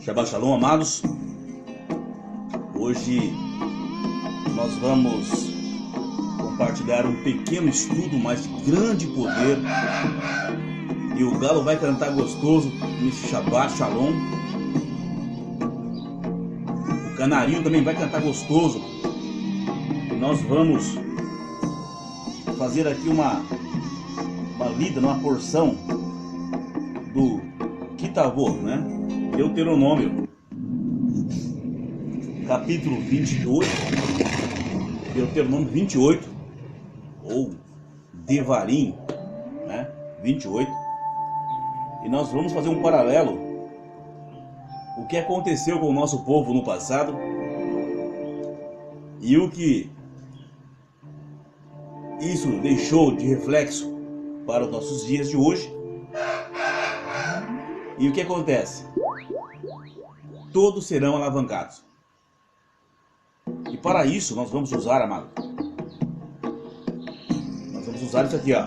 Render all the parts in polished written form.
Shabbat Shalom, amados. Hoje nós vamos compartilhar um pequeno estudo, mas de grande poder. E o galo vai cantar gostoso nesse Shabbat Shalom. O canarinho também vai cantar gostoso. E nós vamos fazer aqui uma lida numa porção do Kitavô, né? Deuteronômio, capítulo 28, Deuteronômio 28, ou Devarim, né? 28, e nós vamos fazer um paralelo, o que aconteceu com o nosso povo no passado, e o que isso deixou de reflexo para os nossos dias de hoje. E o que acontece? Todos serão alavancados. E para isso nós vamos usar, amado, nós vamos usar isso aqui, ó.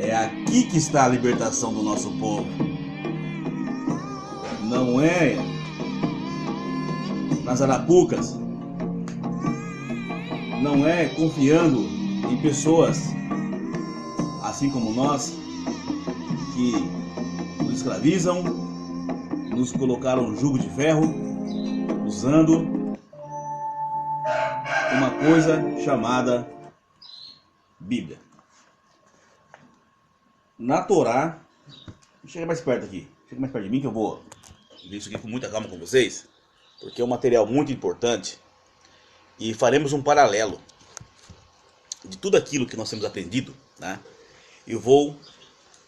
É aqui que está a libertação do nosso povo. Não é nas arapucas. Não é confiando em pessoas assim como nós, que nos escravizam, nos colocaram um jugo de ferro, usando uma coisa chamada Bíblia. Na Torá, chega mais perto aqui, chega mais perto de mim que eu vou ver isso aqui com muita calma com vocês, porque é um material muito importante e faremos um paralelo de tudo aquilo que nós temos aprendido, né? Eu vou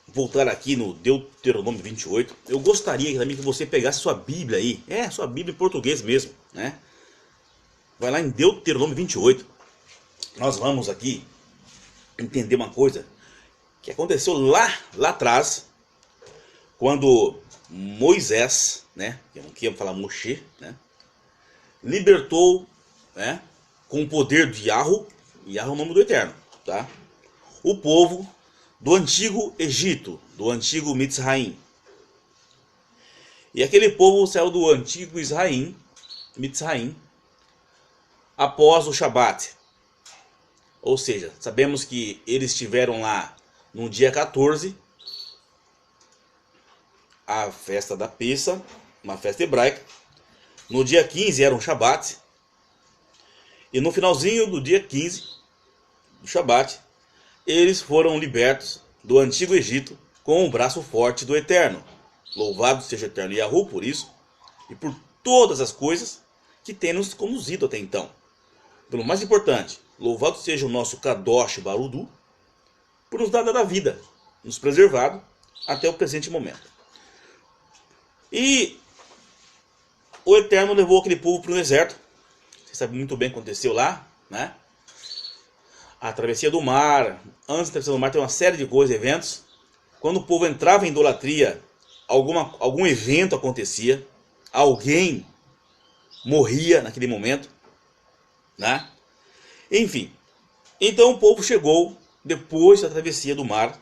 voltar aqui no Deuteronômio 28. Eu gostaria também que você pegasse sua Bíblia aí. Sua Bíblia em português mesmo, né? Vai lá em Deuteronômio 28. Nós vamos aqui entender uma coisa que aconteceu lá atrás, quando Moisés, né? Aqui vamos falar Moshe, né? Libertou, né? Com o poder de Yahweh, Yahweh é o nome do Eterno, tá? O povo do antigo Egito, do antigo Mitzraim. E aquele povo saiu do antigo Mitzraim, após o Shabat. Ou seja, sabemos que eles estiveram lá no dia 14, a festa da Pessa, uma festa hebraica. No dia 15 era um Shabat. E no finalzinho do dia 15 do Shabat, eles foram libertos do antigo Egito com o braço forte do Eterno. Louvado seja o Eterno Yahweh por isso e por todas as coisas que tem nos conduzido até então. Pelo mais importante, louvado seja o nosso Kadosh Barudu por nos dar da vida, nos preservado até o presente momento. E o Eterno levou aquele povo para o deserto. Você sabe muito bem o que aconteceu lá, né? A travessia do mar. Antes da travessia do mar tem uma série de coisas, eventos. Quando o povo entrava em idolatria, algum evento acontecia, alguém morria naquele momento, né? Enfim, então o povo chegou depois da travessia do mar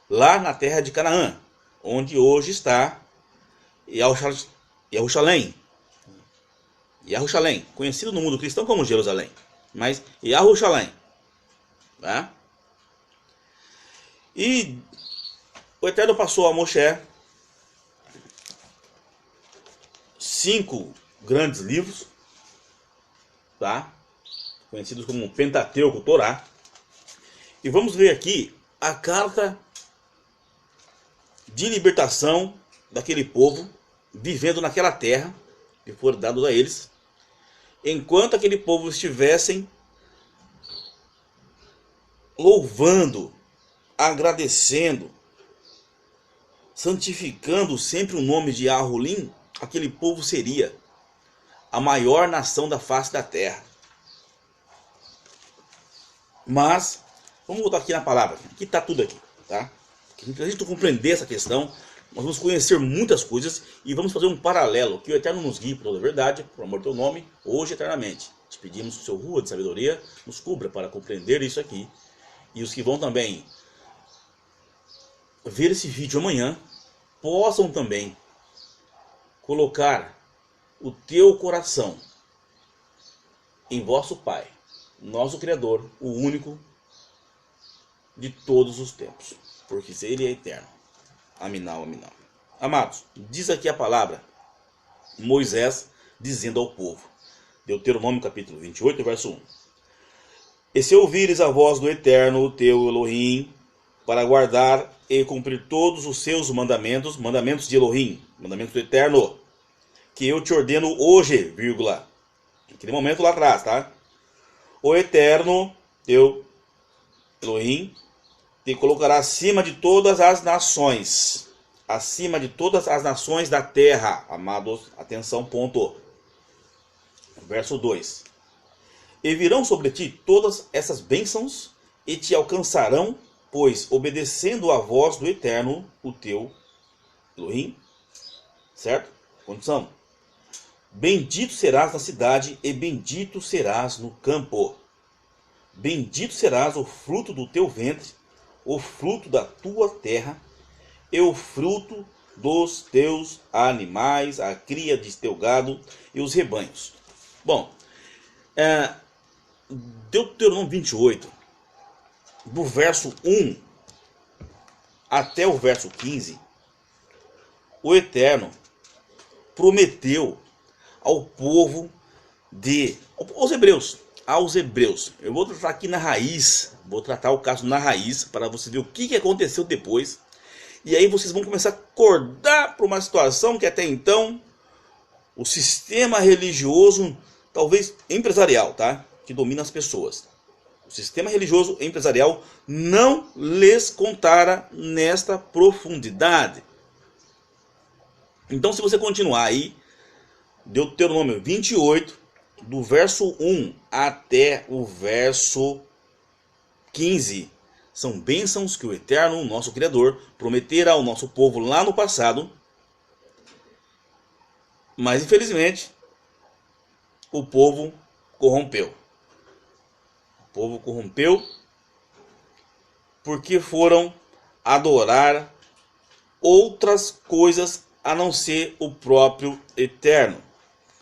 lá na terra de Canaã, onde hoje está Jerusalém, conhecido no mundo cristão como Jerusalém, mas Jerusalém. Tá? E o Eterno passou a Moshe 5 grandes livros, tá? Conhecidos como Pentateuco, Torá. E vamos ver aqui a carta de libertação daquele povo vivendo naquela terra que foi dado a eles, enquanto aquele povo estivessem louvando, agradecendo, santificando sempre o nome de Yahulim, aquele povo seria a maior nação da face da terra. Mas, vamos voltar aqui na palavra, aqui está tudo aqui, tá? Para a gente compreender essa questão, nós vamos conhecer muitas coisas e vamos fazer um paralelo, que o Eterno nos guie por toda a verdade, por amor do teu nome, hoje e eternamente. Te pedimos que o seu rua de sabedoria nos cubra para compreender isso aqui. E os que vão também ver esse vídeo amanhã possam também colocar o teu coração em vosso Pai, nosso Criador, o único de todos os tempos, porque Ele é eterno. Aminal, aminal. Amados, diz aqui a palavra, Moisés dizendo ao povo, Deuteronômio capítulo 28, verso 1. E se ouvires a voz do Eterno, o teu Elohim, para guardar e cumprir todos os seus mandamentos, mandamentos de Elohim, mandamentos do Eterno, que eu te ordeno hoje, vírgula, naquele momento lá atrás, tá? O Eterno, teu Elohim, te colocará acima de todas as nações, acima de todas as nações da terra, amados, atenção, ponto. Verso 2. E virão sobre ti todas essas bênçãos e te alcançarão, pois obedecendo a voz do Eterno, o teu Elohim, certo? Condição. Bendito serás na cidade e bendito serás no campo. Bendito serás o fruto do teu ventre, o fruto da tua terra, e o fruto dos teus animais, a cria de teu gado e os rebanhos. Bom, Deuteronômio 28, do verso 1 até o verso 15, o Eterno prometeu ao povo aos hebreus. Eu vou tratar aqui na raiz, vou tratar o caso na raiz, para você ver o que aconteceu depois. E aí vocês vão começar a acordar para uma situação que até então o sistema religioso, talvez empresarial, tá? Que domina as pessoas. O sistema religioso empresarial não lhes contara nesta profundidade. Então, se você continuar aí, Deuteronômio 28, do verso 1 até o verso 15, são bênçãos que o Eterno, nosso Criador, prometera ao nosso povo lá no passado. Mas, infelizmente, o povo corrompeu. O povo corrompeu porque foram adorar outras coisas a não ser o próprio Eterno.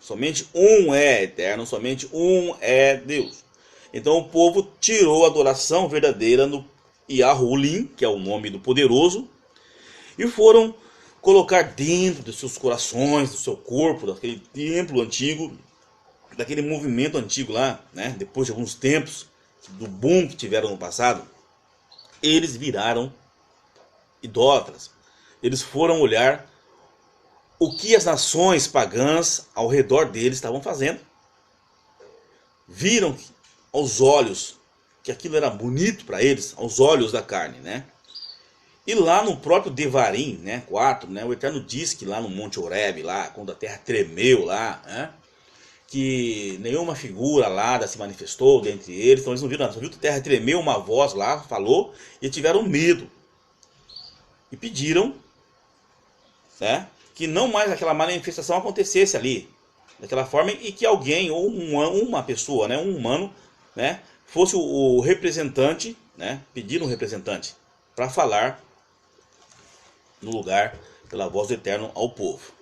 Somente um é eterno, somente um é Deus. Então o povo tirou a adoração verdadeira no Yahulim, que é o nome do poderoso, e foram colocar dentro dos seus corações, do seu corpo, daquele templo antigo, daquele movimento antigo lá, né? Depois de alguns tempos, do boom que tiveram no passado, eles viraram idólatras. Eles foram olhar o que as nações pagãs ao redor deles estavam fazendo. Viram aos olhos que aquilo era bonito para eles, aos olhos da carne, né? E lá no próprio Devarim, né, 4, né, o Eterno diz que lá no Monte Horebe, lá, quando a terra tremeu lá, né, que nenhuma figura lá se manifestou dentre eles, então eles não viram nada, só viu que a terra tremeu, uma voz lá falou, e tiveram medo. E pediram, né, que não mais aquela manifestação acontecesse ali, daquela forma, e que alguém, ou uma pessoa, né, um humano, né, fosse o representante, né, pediram um representante para falar no lugar pela voz do Eterno ao povo.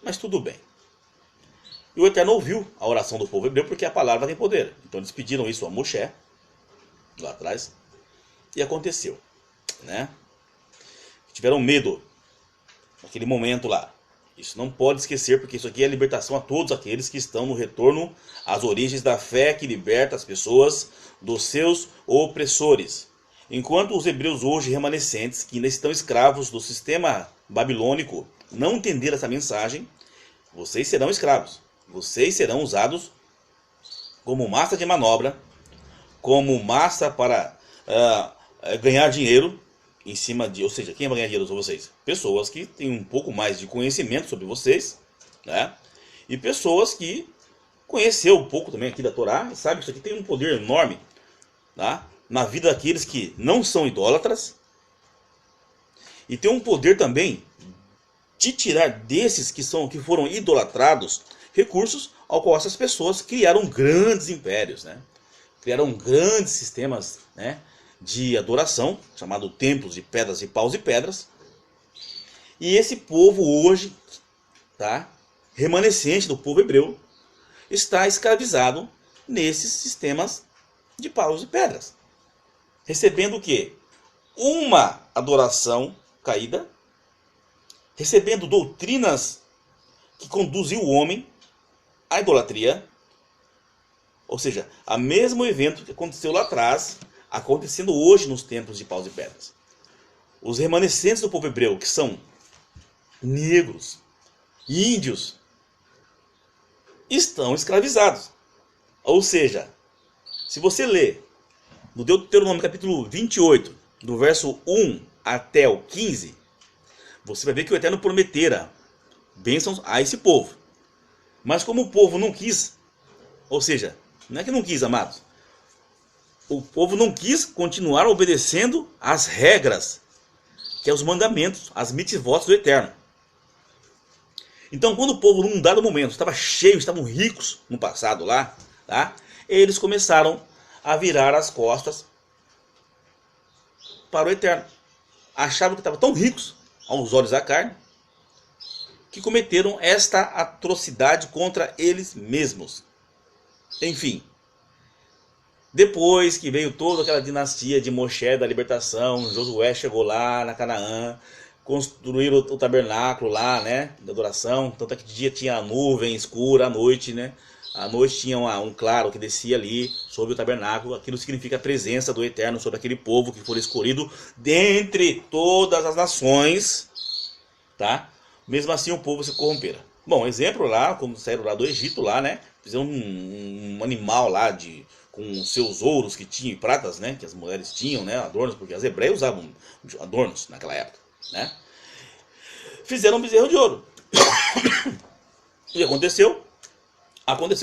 Mas tudo bem. E o Eterno ouviu a oração do povo hebreu, porque a palavra tem poder. Então eles pediram isso a Moshe, lá atrás, e aconteceu, né? Tiveram medo naquele momento lá. Isso não pode esquecer, porque isso aqui é libertação a todos aqueles que estão no retorno às origens da fé que liberta as pessoas dos seus opressores. Enquanto os hebreus hoje remanescentes, que ainda estão escravos do sistema babilônico, não entenderam essa mensagem, vocês serão escravos. Vocês serão usados como massa de manobra, como massa para ganhar dinheiro em cima de... Ou seja, quem vai ganhar dinheiro são vocês? Pessoas que têm um pouco mais de conhecimento sobre vocês, né? E pessoas que conheceu um pouco também aqui da Torá e sabe que isso aqui tem um poder enorme, tá? Na vida daqueles que não são idólatras, e tem um poder também de tirar desses que foram idolatrados recursos ao qual essas pessoas criaram grandes impérios, né? Criaram grandes sistemas, né, de adoração, chamado templos de pedras e paus e pedras. E esse povo hoje, tá, remanescente do povo hebreu, está escravizado nesses sistemas de paus e pedras, recebendo o quê? Uma adoração caída, recebendo doutrinas que conduzem o homem à idolatria, ou seja, o mesmo evento que aconteceu lá atrás, acontecendo hoje nos templos de paus e pedras. Os remanescentes do povo hebreu, que são negros, índios, estão escravizados. Ou seja, se você ler no Deuteronômio capítulo 28, do verso 1 até o 15, você vai ver que o Eterno prometera bênçãos a esse povo. Mas como o povo não quis, ou seja, não é que não quis, amados, o povo não quis continuar obedecendo às regras, que é os mandamentos, as mitzvot do Eterno. Então, quando o povo, num dado momento, estava cheio, estavam ricos no passado lá, tá? Eles começaram a virar as costas para o Eterno. Achavam que estavam tão ricos, aos olhos da carne, que cometeram esta atrocidade contra eles mesmos. Enfim, depois que veio toda aquela dinastia de Moshe da libertação, Josué chegou lá na Canaã, construíram o tabernáculo lá, né, da adoração. Tanto é que de dia tinha a nuvem escura, à noite, né, à noite tinha um claro que descia ali sobre o tabernáculo. Aquilo significa a presença do Eterno sobre aquele povo que foi escolhido dentre todas as nações, tá? Mesmo assim o povo se corrompera. Bom, exemplo lá, como saíram lá do Egito lá, né, fizeram um animal lá com seus ouros que tinham, e pratas, né, que as mulheres tinham, né, adornos, porque as hebreias usavam adornos naquela época, né? Fizeram um bezerro de ouro. E aconteceu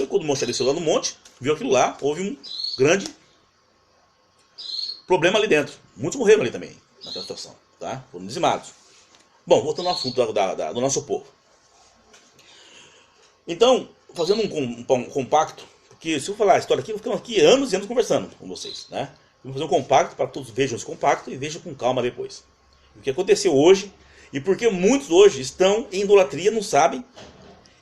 quando Moshe desceu lá no monte, viu aquilo lá, houve um grande problema ali dentro. Muitos morreram ali também, naquela situação, tá? Foram dizimados. Bom, voltando ao assunto do nosso povo. Então, fazendo um compacto, porque se eu falar a história aqui, ficamos aqui anos e anos conversando com vocês, né? Vamos fazer um compacto para que todos vejam esse compacto e vejam com calma depois. O que aconteceu hoje e porque muitos hoje estão em idolatria, não sabem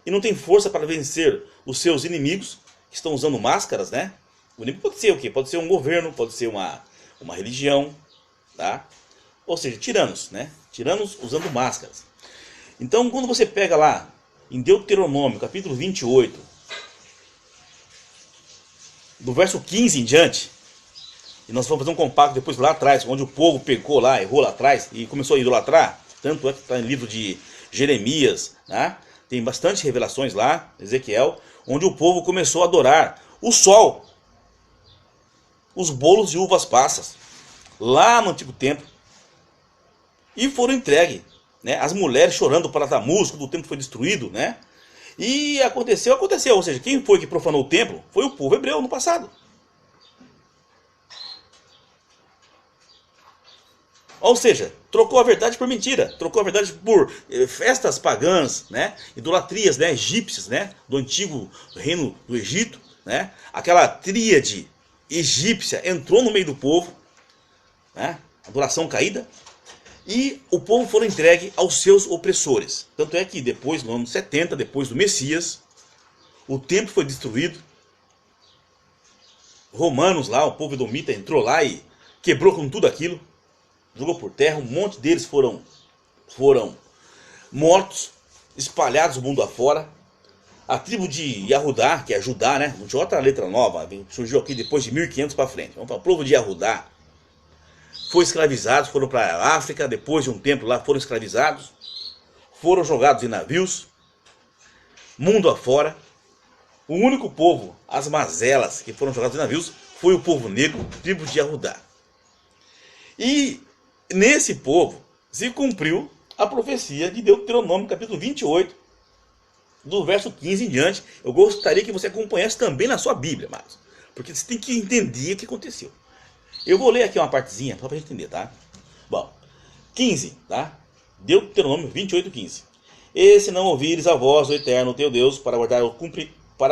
e não têm força para vencer os seus inimigos, que estão usando máscaras, né? O inimigo pode ser o quê? Pode ser um governo, pode ser uma religião, tá? Ou seja, tiranos, né? Tiranos usando máscaras. Então, quando você pega lá em Deuteronômio, capítulo 28, do verso 15 em diante, e nós vamos fazer um compacto depois lá atrás, onde o povo pecou lá, errou lá atrás e começou a idolatrar. Tanto é que está no livro de Jeremias, né? Tem bastante revelações lá, Ezequiel, onde o povo começou a adorar o sol, os bolos de uvas passas, lá no Antigo Templo, e foram entregues, né? As mulheres chorando para Tammuz, quando o templo foi destruído, né? E aconteceu, ou seja, quem foi que profanou o templo foi o povo hebreu no passado. Ou seja, trocou a verdade por mentira, trocou a verdade por festas pagãs, né? Idolatrias, né? Egípcias, né? Do antigo reino do Egito, né? Aquela tríade egípcia entrou no meio do povo, né? Adoração caída, e o povo foi entregue aos seus opressores. Tanto é que depois, no ano 70, depois do Messias, o templo foi destruído. Romanos lá, o povo edomita entrou lá e quebrou com tudo aquilo, jogou por terra, um monte deles foram mortos, espalhados o mundo afora. A tribo de Yahudá, que é Judá, né? Não tinha outra letra nova, surgiu aqui depois de 1500 para frente. Vamos para o povo de Yahudá. Foi escravizados, foram para a África, depois de um tempo lá foram escravizados, foram jogados em navios, mundo afora. O único povo, as mazelas, que foram jogados em navios, foi o povo negro, tribo de Yahudá. E nesse povo se cumpriu a profecia de Deuteronômio, capítulo 28, do verso 15 em diante. Eu gostaria que você acompanhasse também na sua Bíblia, Marcos, porque você tem que entender o que aconteceu. Eu vou ler aqui uma partezinha, só para a gente entender, tá? Bom, 15, tá? Deuteronômio 28, 15. E se não ouvires a voz do Eterno teu Deus para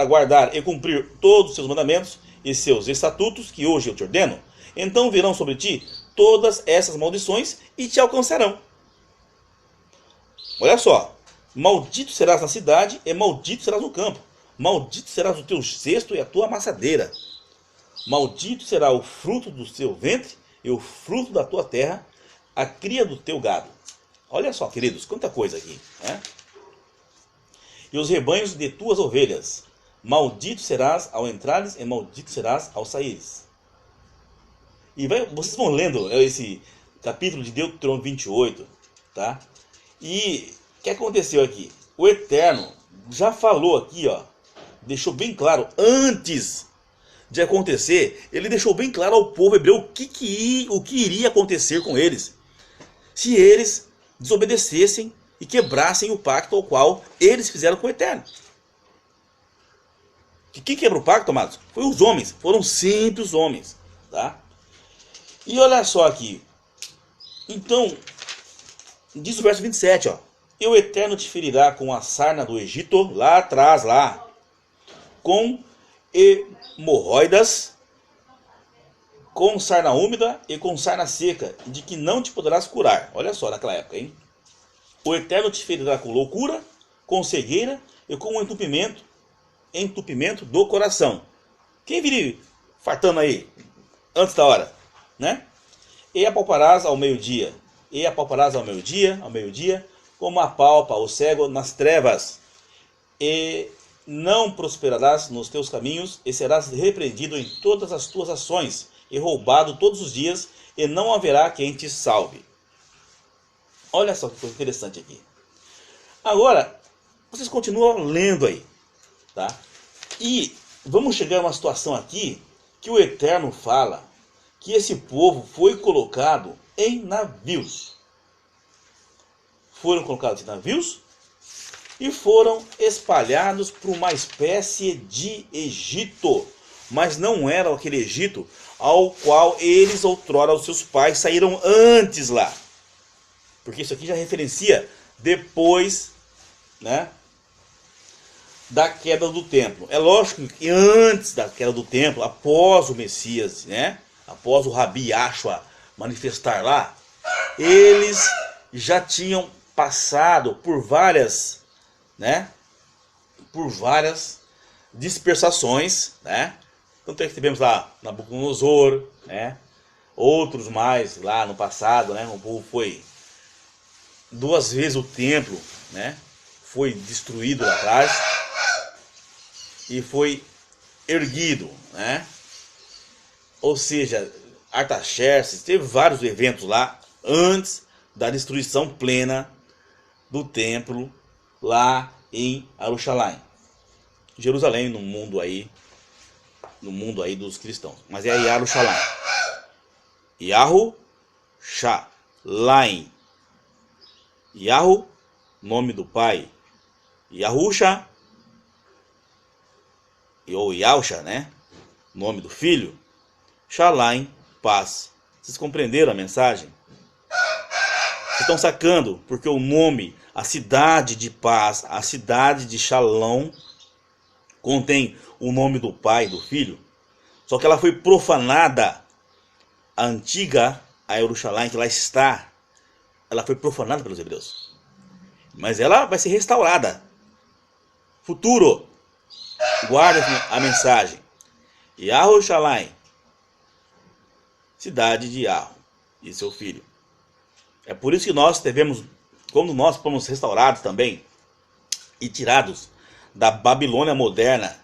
guardar e cumprir todos os seus mandamentos e seus estatutos que hoje eu te ordeno, Então virão sobre ti todas essas maldições e te alcançarão. Olha só, maldito serás na cidade e maldito serás no campo. Maldito serás o teu cesto e a tua amassadeira. Maldito será o fruto do teu ventre e o fruto da tua terra, a cria do teu gado. Olha só, queridos, quanta coisa aqui, né? E os rebanhos de tuas ovelhas. Maldito serás ao entrares e maldito serás ao saíres. E vocês vão lendo esse capítulo de Deuteronômio 28, tá? E o que aconteceu aqui? O Eterno já falou aqui, ó, deixou bem claro, antes de acontecer, ele deixou bem claro ao povo hebreu o que iria acontecer com eles, se eles desobedecessem e quebrassem o pacto ao qual eles fizeram com o Eterno. Quem quebrou o pacto, amados? Foi os homens, foram sempre os homens, tá? E olha só aqui, então, diz o verso 27, ó. E o Eterno te ferirá com a sarna do Egito, lá atrás, lá, com hemorroidas, com sarna úmida e com sarna seca, de que não te poderás curar. Olha só, naquela época, hein? O Eterno te ferirá com loucura, com cegueira e com entupimento do coração. Quem viria fartando aí, antes da hora, né? E apalparás ao meio-dia, ao meio-dia, como apalpa o cego nas trevas, e não prosperarás nos teus caminhos, e serás repreendido em todas as tuas ações, e roubado todos os dias, e não haverá quem te salve. Olha só que coisa interessante aqui. Agora, vocês continuam lendo aí, tá? E vamos chegar a uma situação aqui, que o Eterno fala, que esse povo foi colocado em navios. Foram colocados em navios e foram espalhados por uma espécie de Egito. Mas não era aquele Egito ao qual eles outrora, os seus pais, saíram antes lá. Porque isso aqui já referencia depois, né, da queda do templo. É lógico que antes da queda do templo, após o Messias, né, após o Rabi Yahshua manifestar lá, eles já tinham passado por várias, né, por várias dispersações, né? Tanto é que tivemos lá Nabucodonosor, né, outros mais lá no passado, né? O povo foi 2 vezes o templo, né, foi destruído lá atrás e foi erguido, né? Ou seja, Artaxerxes teve vários eventos lá antes da destruição plena do templo lá em Jerusalém. Jerusalém no mundo aí dos cristãos. Mas é Jerusalém. Yahu-Sha-Laim. Yahu, nome do pai. Yahusha, ou Yahusha, né? Nome do filho. Shalaim, paz. Vocês compreenderam a mensagem? Vocês estão sacando? Porque o nome, a cidade de paz, a cidade de Shalom, contém o nome do pai e do filho. Só que ela foi profanada. A antiga, a Jerusalém, que lá está, ela foi profanada pelos hebreus. Mas ela vai ser restaurada. Futuro. Guarda a mensagem. Jerusalém, cidade de Yahu e seu filho. É por isso que nós devemos, quando nós fomos restaurados também e tirados da Babilônia moderna,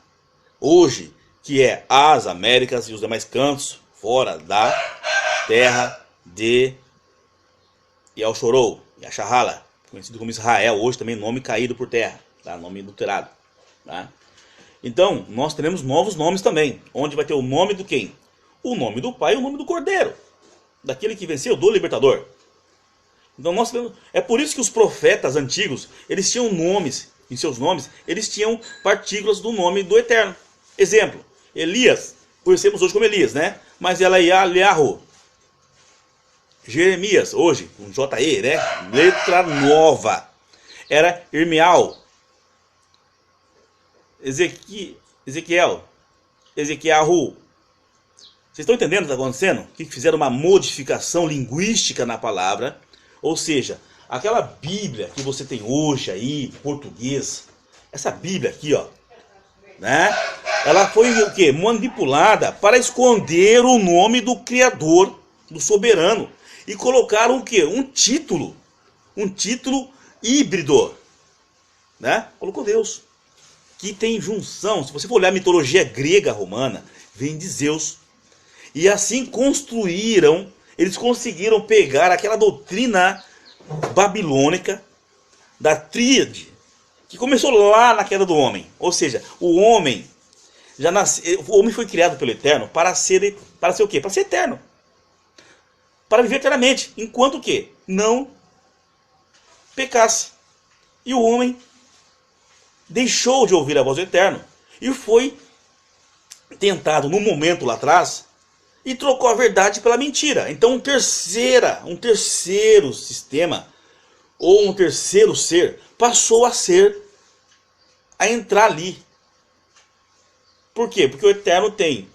hoje, que é as Américas e os demais cantos fora da terra de Yalchorou, Yasharhala, conhecido como Israel, hoje também nome caído por terra, tá? Nome adulterado, tá? Então, nós teremos novos nomes também, onde vai ter o nome do quem? O nome do Pai e o nome do Cordeiro, daquele que venceu, do Libertador. Então, nós temos, é por isso que os profetas antigos, eles tinham nomes, em seus nomes, eles tinham partículas do nome do Eterno. Exemplo, Elias, conhecemos hoje como Elias, né? Mas ela é Yahu. Jeremias, hoje, com J-E, né? Letra nova. Era Irmial. Ezequiel. Ezequiahu. Vocês estão entendendo o que está acontecendo? Que fizeram uma modificação linguística na palavra. Ou seja, aquela Bíblia que você tem hoje aí, em português, essa Bíblia aqui, ó, né? Ela foi o quê? Manipulada para esconder o nome do Criador, do soberano. E colocaram o quê? Um título híbrido, né? Colocou Deus, que tem junção. Se você for olhar a mitologia grega romana, vem de Zeus. E assim construíram, eles conseguiram pegar aquela doutrina babilônica da tríade, que começou lá na queda do homem. Ou seja, o homem foi criado pelo Eterno para ser o quê? Para ser eterno. Para viver eternamente, enquanto que não pecasse. E o homem deixou de ouvir a voz do Eterno e foi tentado no momento lá atrás e trocou a verdade pela mentira. Então um terceiro sistema ou um terceiro ser passou a entrar ali. Por quê? Porque o Eterno tem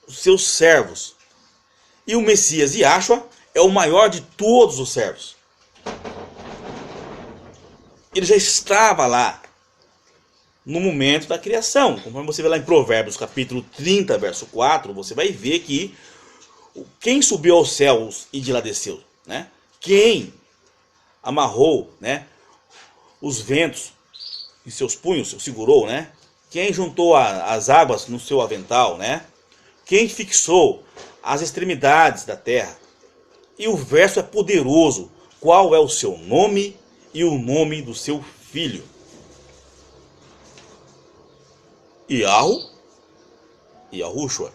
os seus servos. E o Messias Yahshua é o maior de todos os servos. Ele já estava lá no momento da criação. Conforme você vê lá em Provérbios capítulo 30, verso 4, você vai ver que quem subiu aos céus e de lá desceu, né? Quem amarrou, né, os ventos em seus punhos, segurou, né? Quem juntou as águas no seu avental, né? Quem fixou as extremidades da terra. E o verso é poderoso. Qual é o seu nome e o nome do seu filho? Yahushua.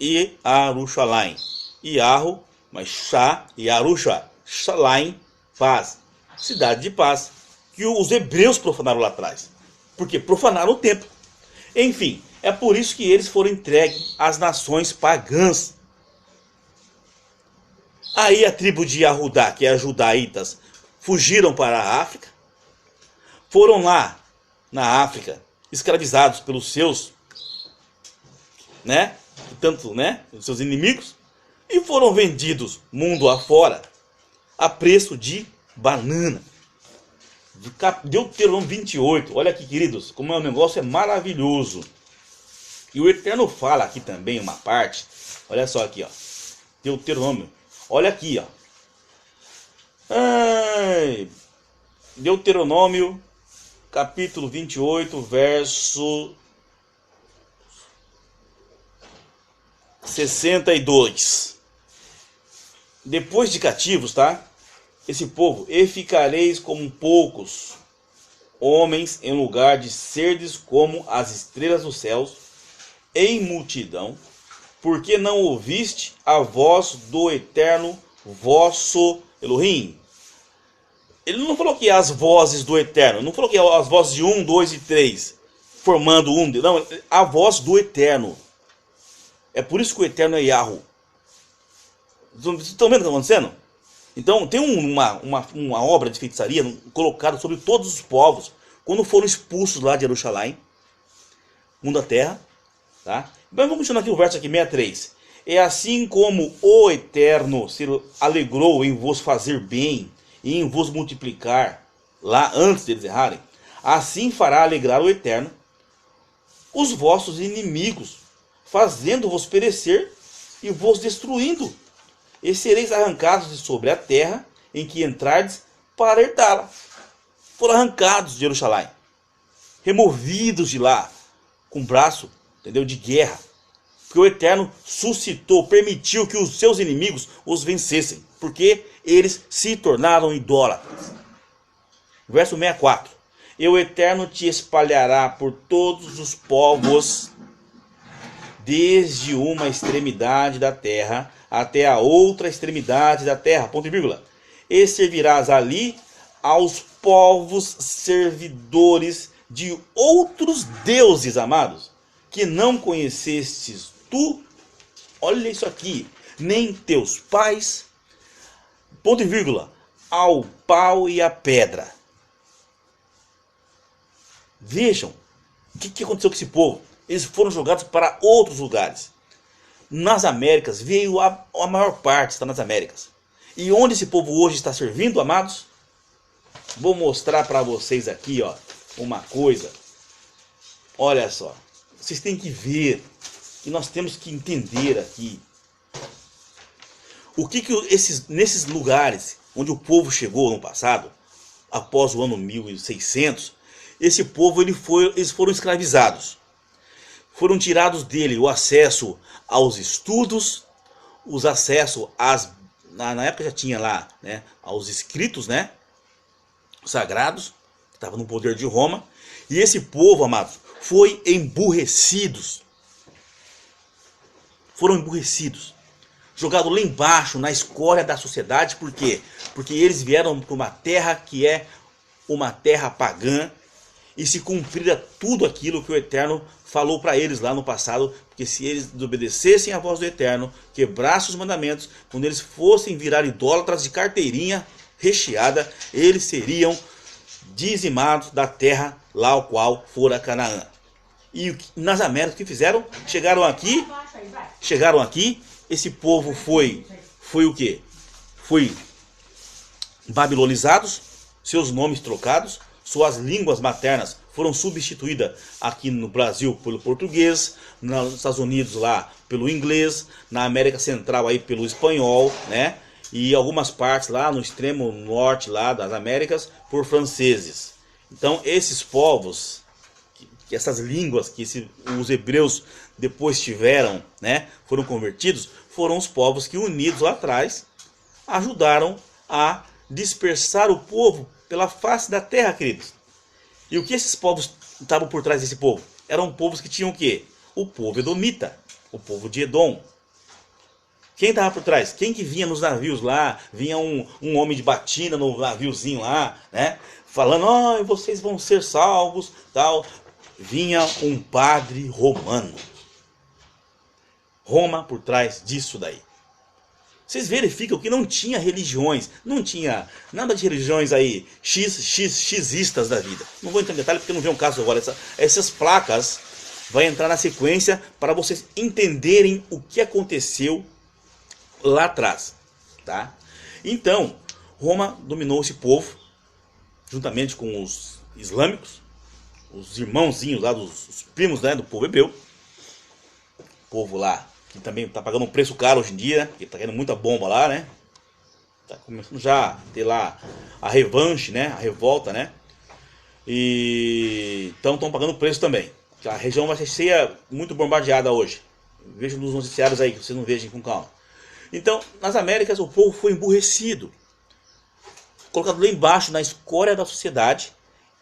E Arushalayim. Yahu, mas Shá, Yarushua, Shalaim, paz. Cidade de paz. Que os hebreus profanaram lá atrás. Porque profanaram o templo. Enfim, é por isso que eles foram entregues às nações pagãs. Aí a tribo de Yahudá, que é as judaítas, fugiram para a África. Foram lá na África, escravizados pelos seus, né? Tanto, né? Os seus inimigos. E foram vendidos mundo afora a preço de banana. Deuteronômio 28. Olha aqui, queridos, como o negócio é maravilhoso. E o Eterno fala aqui também uma parte. Olha só aqui, ó. Deuteronômio. Olha aqui, ó. Deuteronômio, capítulo 28, verso 62. Depois de cativos, tá? Esse povo, e ficareis como poucos homens, em lugar de serdes como as estrelas dos céus, em multidão, porque não ouviste a voz do Eterno vosso Elohim. Ele não falou que as vozes do Eterno, não falou que as vozes de 1, 2 e 3, formando um, não, a voz do Eterno. É por isso que o Eterno é Yahu. Vocês estão vendo o que está acontecendo? Então tem uma obra de feitiçaria colocada sobre todos os povos, quando foram expulsos lá de Jerusalém, mundo da terra, tá? Mas vamos continuar aqui o verso aqui, 63. É assim como o Eterno se alegrou em vos fazer bem e em vos multiplicar, lá antes deles errarem, assim fará alegrar o Eterno os vossos inimigos, fazendo-vos perecer e vos destruindo. E sereis arrancados de sobre a terra em que entrardes para herdá-la. Foram arrancados de Jerusalém, removidos de lá, com braço, entendeu, de guerra. Porque o Eterno suscitou, permitiu que os seus inimigos os vencessem. Porque eles se tornaram idólatras. Verso 64. E o Eterno te espalhará por todos os povos, desde uma extremidade da terra até a outra extremidade da terra. Ponto e vírgula. E servirás ali aos povos servidores de outros deuses, amados, que não conhecestes tu, olha isso aqui, nem teus pais, ponto e vírgula, ao pau e à pedra. Vejam, o que aconteceu com esse povo? eles foram jogados para outros lugares. Nas Américas veio a maior parte, está nas Américas. E onde esse povo hoje está servindo, amados? Vou mostrar para vocês aqui, ó, uma coisa. Olha só, vocês têm que ver, e nós temos que entender aqui o que nesses lugares onde o povo chegou no passado, após o ano 1600, esse povo eles foram escravizados. Foram tirados dele o acesso aos estudos, os acessos na época já tinha lá, né, aos escritos, né, sagrados, que estavam no poder de Roma. E esse povo, amados, foi emburrecidos. Foram emburrecidos. Jogados lá embaixo, na escória da sociedade. Por quê? Porque eles vieram para uma terra que é uma terra pagã. E se cumprira tudo aquilo que o Eterno falou para eles lá no passado. Porque se eles desobedecessem a voz do Eterno, quebrassem os mandamentos, quando eles fossem virar idólatras de carteirinha recheada, eles seriam dizimados da terra lá ao qual fora Canaã. E nas Américas, o que fizeram? Chegaram aqui, esse povo foi o quê? Foi babilonizados, seus nomes trocados, suas línguas maternas foram substituídas aqui no Brasil pelo português, nos Estados Unidos lá pelo inglês, na América Central aí pelo espanhol, né? E algumas partes lá no extremo norte lá das Américas por franceses. Então esses povos, que essas línguas que os hebreus depois tiveram, né, foram convertidos, foram os povos que, unidos lá atrás, ajudaram a dispersar o povo pela face da terra, queridos. E o que esses povos estavam por trás desse povo? Eram povos que tinham o quê? O povo edomita, o povo de Edom. Quem estava por trás? Quem que vinha nos navios lá? Vinha um homem de batina no naviozinho lá, né? Falando, oh, vocês vão ser salvos, tal. Vinha um padre romano. Roma por trás disso daí. Vocês verificam que não tinha religiões, não tinha nada de religiões aí, xistas da vida. Não vou entrar em detalhe porque não vem um caso agora. Essas placas vai entrar na sequência para vocês entenderem o que aconteceu lá atrás, tá? Então, Roma dominou esse povo, juntamente com os islâmicos, os irmãozinhos lá, os primos, né, do povo hebreu. O povo lá, que também está pagando um preço caro hoje em dia, que está caindo muita bomba lá, né? Está começando já a ter lá a revanche, né, a revolta, né? E então estão pagando preço também. A região vai ser muito bombardeada hoje. Vejo nos noticiários aí, que vocês não vejam com calma. Então, nas Américas, o povo foi emburrecido, colocado lá embaixo, na escória da sociedade,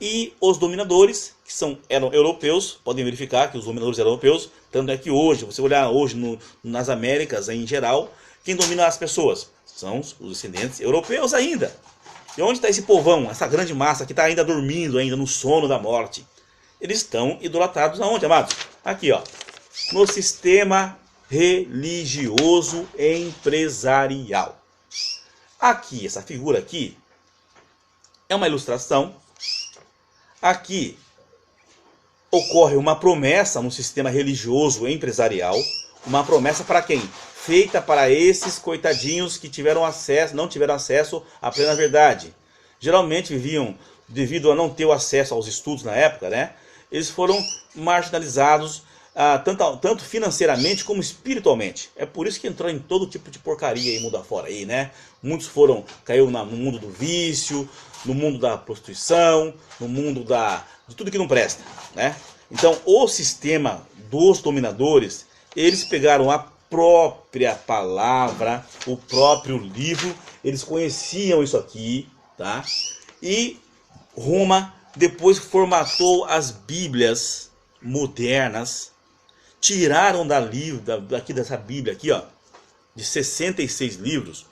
e os dominadores, que eram europeus, podem verificar que os dominadores eram europeus, tanto é que hoje, você olhar hoje nas Américas em geral, quem domina as pessoas? São os descendentes europeus ainda. E onde está esse povão, essa grande massa que está ainda dormindo, ainda no sono da morte? Eles estão idolatrados aonde, amados? Aqui, ó, no sistema religioso empresarial. Aqui, essa figura aqui é uma ilustração. Aqui ocorre uma promessa no sistema religioso empresarial. Uma promessa para quem? Feita para esses coitadinhos que não tiveram acesso à plena verdade. Geralmente viviam, devido a não ter o acesso aos estudos na época, né? Eles foram marginalizados, tanto financeiramente como espiritualmente. É por isso que entrou em todo tipo de porcaria aí mundo afora aí, né? Muitos caiu no mundo do vício, no mundo da prostituição, no mundo de tudo que não presta, né? Então, o sistema dos dominadores, eles pegaram a própria palavra, o próprio livro, eles conheciam isso aqui, tá? E Roma depois formatou as Bíblias modernas, tiraram daqui dessa Bíblia aqui, ó, de 66 livros,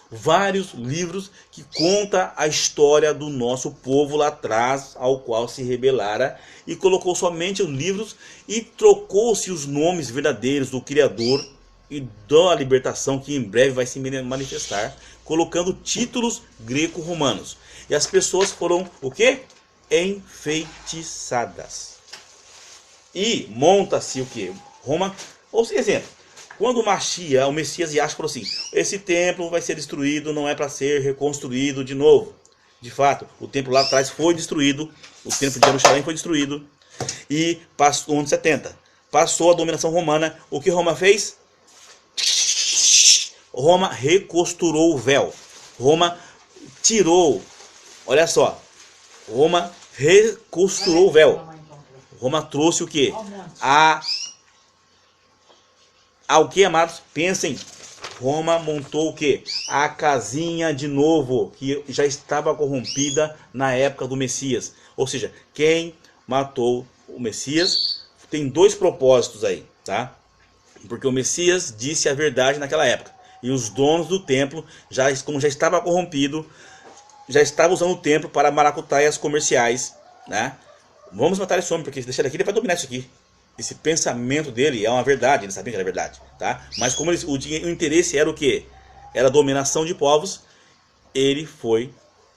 vários livros que contam a história do nosso povo lá atrás, ao qual se rebelara, e colocou somente os livros e trocou-se os nomes verdadeiros do Criador e da libertação que em breve vai se manifestar, colocando títulos greco-romanos. E as pessoas foram o quê? Enfeitiçadas. E monta-se o que? Roma, ou seja, exemplo, quando o Messias Yahshua falou assim, esse templo vai ser destruído, não é para ser reconstruído de novo. De fato, o templo lá atrás foi destruído, o templo de Jerusalém foi destruído, e passou no ano 70. Passou a dominação romana, o que Roma fez? Roma recosturou o véu. Roma tirou, olha só, Roma recosturou o véu. Roma trouxe o que? Ao que, amados? Pensem, Roma montou o que? A casinha de novo, que já estava corrompida na época do Messias. Ou seja, quem matou o Messias tem dois propósitos aí, tá? Porque o Messias disse a verdade naquela época. E os donos do templo, como já estava corrompido, já estavam usando o templo para maracutaias comerciais, né? Vamos matar esse homem, porque se deixar ele aqui, ele vai dominar isso aqui. Esse pensamento dele é uma verdade, ele sabia que era verdade, tá? Mas como o interesse era o quê? Era a dominação de povos, ele foi,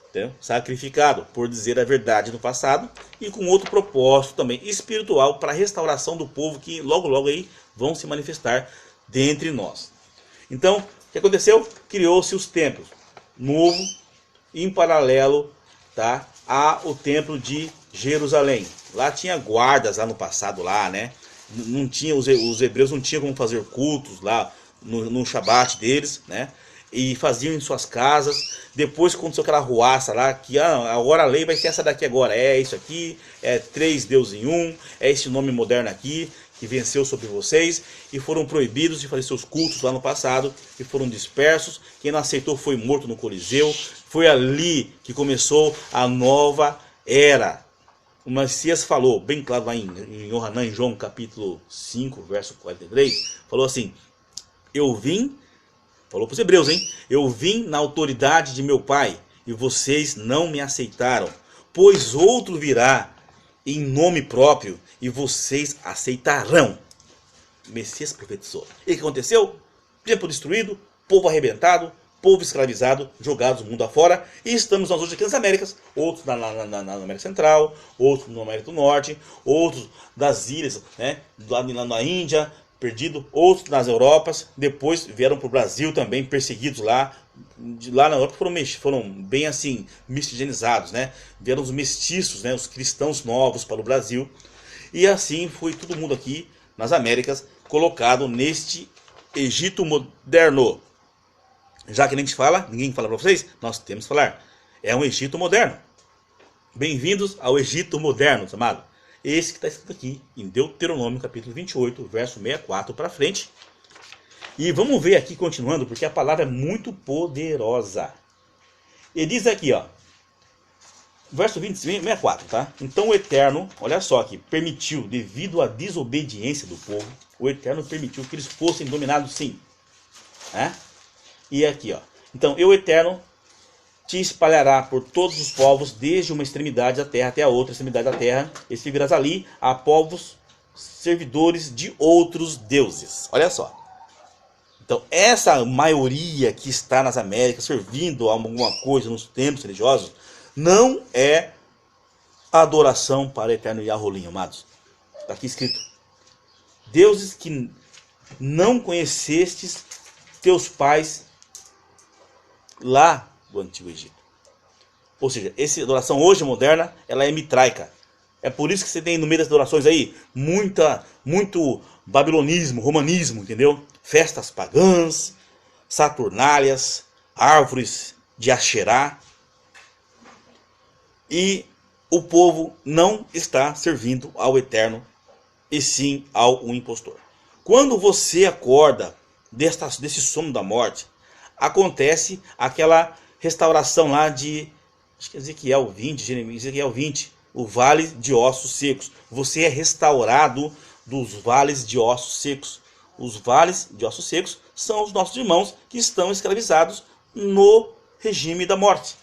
entendeu? Sacrificado por dizer a verdade no passado e com outro propósito também espiritual para a restauração do povo que logo logo aí vão se manifestar dentre nós. Então, o que aconteceu? Criou-se os templos, novo, em paralelo, tá, ao templo de Jerusalém. Lá tinha guardas lá no passado, lá, né? Não tinha, os hebreus não tinham como fazer cultos lá no Shabat deles, né? E faziam em suas casas. Depois aconteceu aquela ruaça lá, que agora a lei vai ser essa daqui agora. É isso aqui, é 3 deuses em um, é esse nome moderno aqui, que venceu sobre vocês, e foram proibidos de fazer seus cultos lá no passado, e foram dispersos. Quem não aceitou foi morto no Coliseu. Foi ali que começou a nova era. O Messias falou, bem claro lá em Yohanan, em João capítulo 5, verso 43, falou assim, eu vim, falou para os hebreus, hein? Eu vim na autoridade de meu Pai, e vocês não me aceitaram, pois outro virá em nome próprio, e vocês aceitarão. O Messias profetizou. E o que aconteceu? Tempo destruído, povo arrebentado, povo escravizado, jogados do mundo afora, e estamos nós hoje aqui nas Américas, outros na América Central, outros na América do Norte, outros das ilhas, né, lá na Índia, perdido, outros nas Europas, depois vieram para o Brasil também, perseguidos lá na Europa foram bem assim, miscigenados, né, vieram os mestiços, né, os cristãos novos para o Brasil, e assim foi todo mundo aqui nas Américas, colocado neste Egito moderno. Já que ninguém fala para vocês, nós temos que falar. É um Egito moderno. Bem-vindos ao Egito moderno, amado. Esse que está escrito aqui em Deuteronômio, capítulo 28, verso 64 para frente. E vamos ver aqui, continuando, porque a palavra é muito poderosa. Ele diz aqui, ó, verso 64, tá? Então o Eterno, olha só aqui, permitiu, devido à desobediência do povo, o Eterno permitiu que eles fossem dominados sim. Né? E aqui, ó. Então, eu, Eterno, te espalhará por todos os povos, desde uma extremidade da terra até a outra extremidade da terra, e servirás ali a povos servidores de outros deuses. Olha só. Então, essa maioria que está nas Américas, servindo a alguma coisa nos templos religiosos, não é adoração para o Eterno Yahulim, amados. Está aqui escrito. Deuses que não conhecestes teus pais lá do Antigo Egito. Ou seja, essa adoração hoje moderna, ela é mitraica. É por isso que você tem no meio das adorações aí muito babilonismo, romanismo, entendeu? Festas pagãs, saturnálias, árvores de Asherá. E o povo não está servindo ao Eterno, e sim ao impostor. Quando você acorda desse sono da morte, acontece aquela restauração lá de Ezequiel 20, Jeremias, Ezequiel 20, o vale de ossos secos. Você é restaurado dos vales de ossos secos. Os vales de ossos secos são os nossos irmãos que estão escravizados no regime da morte.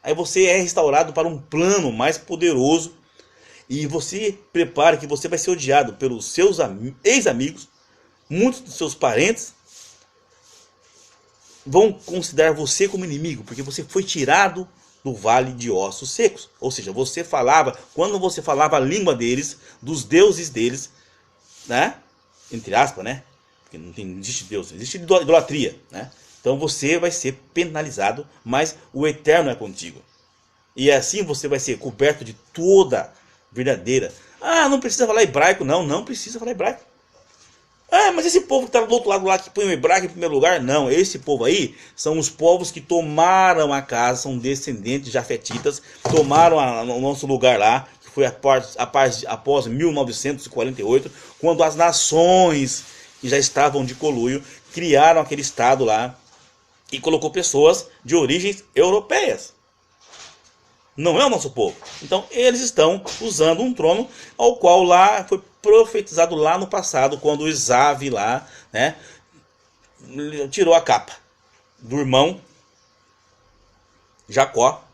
Aí você é restaurado para um plano mais poderoso e você prepara que você vai ser odiado pelos seus ex-amigos, muitos dos seus parentes vão considerar você como inimigo, porque você foi tirado do vale de ossos secos. Ou seja, quando você falava a língua deles, dos deuses deles, né? Entre aspas, né? Porque não existe Deus, existe idolatria, né? Então você vai ser penalizado, mas o eterno é contigo. E assim você vai ser coberto de toda verdadeira. Ah, não precisa falar hebraico, não precisa falar hebraico. Ah, mas esse povo que está do outro lado lá, que põe o hebraico em primeiro lugar, não, esse povo aí são os povos que tomaram a casa, são descendentes de jafetitas, tomaram o nosso lugar lá, que foi após 1948, quando as nações que já estavam de conluio criaram aquele estado lá e colocou pessoas de origens europeias. Não é o nosso povo. Então eles estão usando um trono ao qual lá foi profetizado lá no passado, quando Esav lá, né, tirou a capa do irmão Jacó,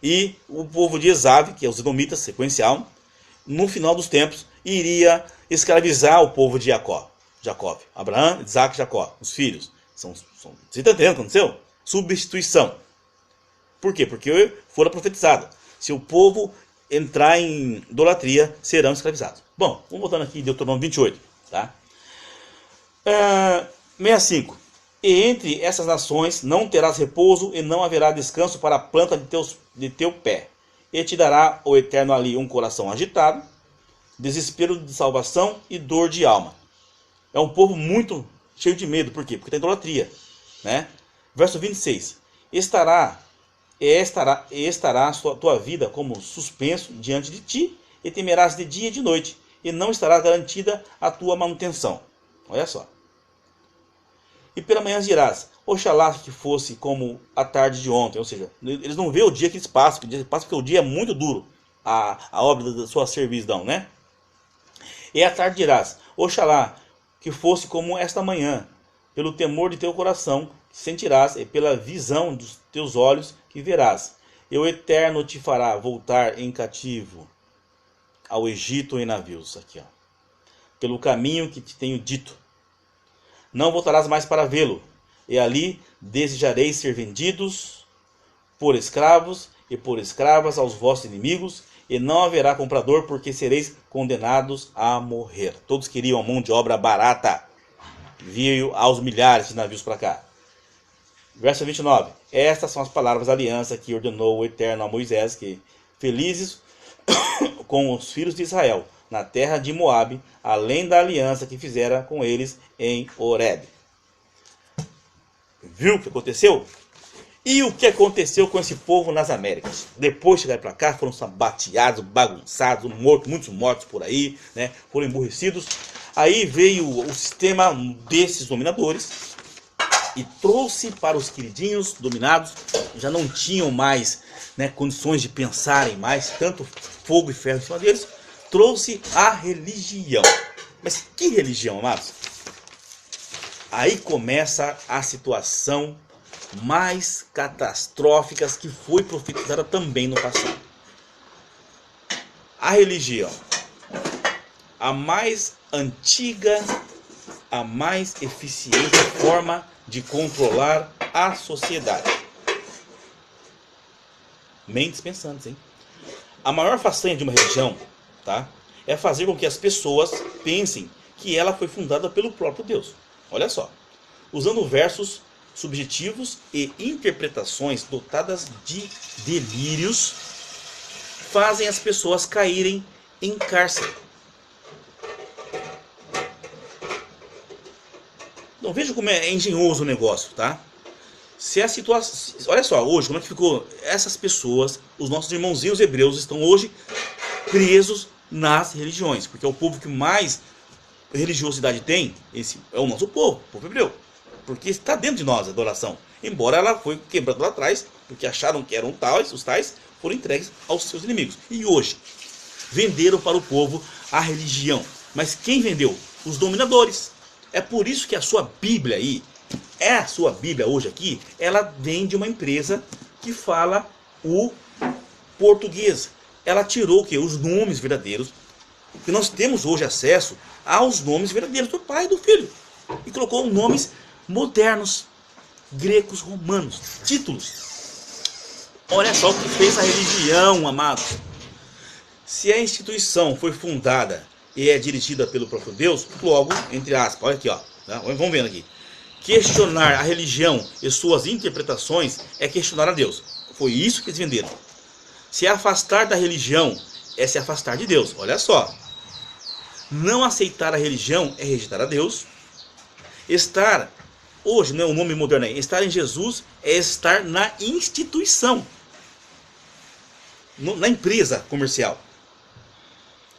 e o povo de Esav, que é os edomitas, sequencial, no final dos tempos iria escravizar o povo de Jacó, Abraão, Isaac e Jacó, os filhos. Você está entendendo o que aconteceu? Substituição. Por quê? Porque fora profetizado. Se o povo entrar em idolatria, serão escravizados. Bom, vamos voltando aqui em Deuteronômio 28. Tá? 65. E entre essas nações não terás repouso e não haverá descanso para a planta de teu pé. E te dará o Eterno ali um coração agitado, desespero de salvação e dor de alma. É um povo muito cheio de medo. Por quê? Porque tem idolatria. Né? Verso 26. Estará a tua vida como suspenso diante de ti, e temerás de dia e de noite, e não estará garantida a tua manutenção. Olha só. E pela manhã dirás, oxalá que fosse como a tarde de ontem. Ou seja, eles não vê o dia que eles passam, porque o dia é muito duro, a obra da sua servidão, né? E à tarde dirás, oxalá que fosse como esta manhã, pelo temor de teu coração sentirás, e pela visão dos teus olhos que verás. E o Eterno te fará voltar em cativo ao Egito em navios. Aqui, ó. Pelo caminho que te tenho dito. Não voltarás mais para vê-lo. E ali desejareis ser vendidos por escravos e por escravas aos vossos inimigos. E não haverá comprador, porque sereis condenados a morrer. Todos queriam a mão de obra barata. Veio aos milhares de navios para cá. Verso 29. Estas são as palavras da aliança que ordenou o Eterno a Moisés, que felizes com os filhos de Israel, na terra de Moabe, além da aliança que fizera com eles em Horeb. Viu o que aconteceu? E o que aconteceu com esse povo nas Américas? Depois de chegar para cá, foram sabateados, bagunçados, muitos mortos por aí, né? Foram emburrecidos. Aí veio o sistema desses dominadores e trouxe para os queridinhos dominados, já não tinham mais, né, condições de pensarem mais, tanto fogo e ferro em cima deles, trouxe a religião. Mas que religião, amados? Aí começa a situação mais catastrófica que foi profetizada também no passado. A religião, a mais antiga, a mais eficiente forma de controlar a sociedade. Mentes pensantes, hein? A maior façanha de uma religião, tá, é fazer com que as pessoas pensem que ela foi fundada pelo próprio Deus. Olha só. Usando versos subjetivos e interpretações dotadas de delírios, fazem as pessoas caírem em cárcere. Então veja como é engenhoso o negócio, tá? Se a situação, olha só, hoje como é que ficou essas pessoas, os nossos irmãozinhos hebreus estão hoje presos nas religiões, porque é o povo que mais religiosidade tem, esse é o nosso povo, o povo hebreu, porque está dentro de nós a adoração, embora ela foi quebrada lá atrás, porque acharam que eram tais, os tais foram entregues aos seus inimigos. E hoje venderam para o povo a religião. Mas quem vendeu? Os dominadores. É por isso que a sua Bíblia aí, a sua Bíblia hoje aqui, ela vem de uma empresa que fala o português. Ela tirou o quê? Os nomes verdadeiros, que nós temos hoje acesso aos nomes verdadeiros do Pai e do Filho, e colocou nomes modernos, gregos, romanos, títulos. Olha só o que fez a religião, amados. Se a instituição foi fundada e é dirigida pelo próprio Deus, logo, entre aspas, olha aqui, ó, tá? Vamos vendo aqui. Questionar a religião e suas interpretações é questionar a Deus. Foi isso que eles venderam. Se afastar da religião é se afastar de Deus. Olha só. Não aceitar a religião é rejeitar a Deus. Estar, hoje não é o nome moderno aí, estar em Jesus é estar na instituição. Na empresa comercial.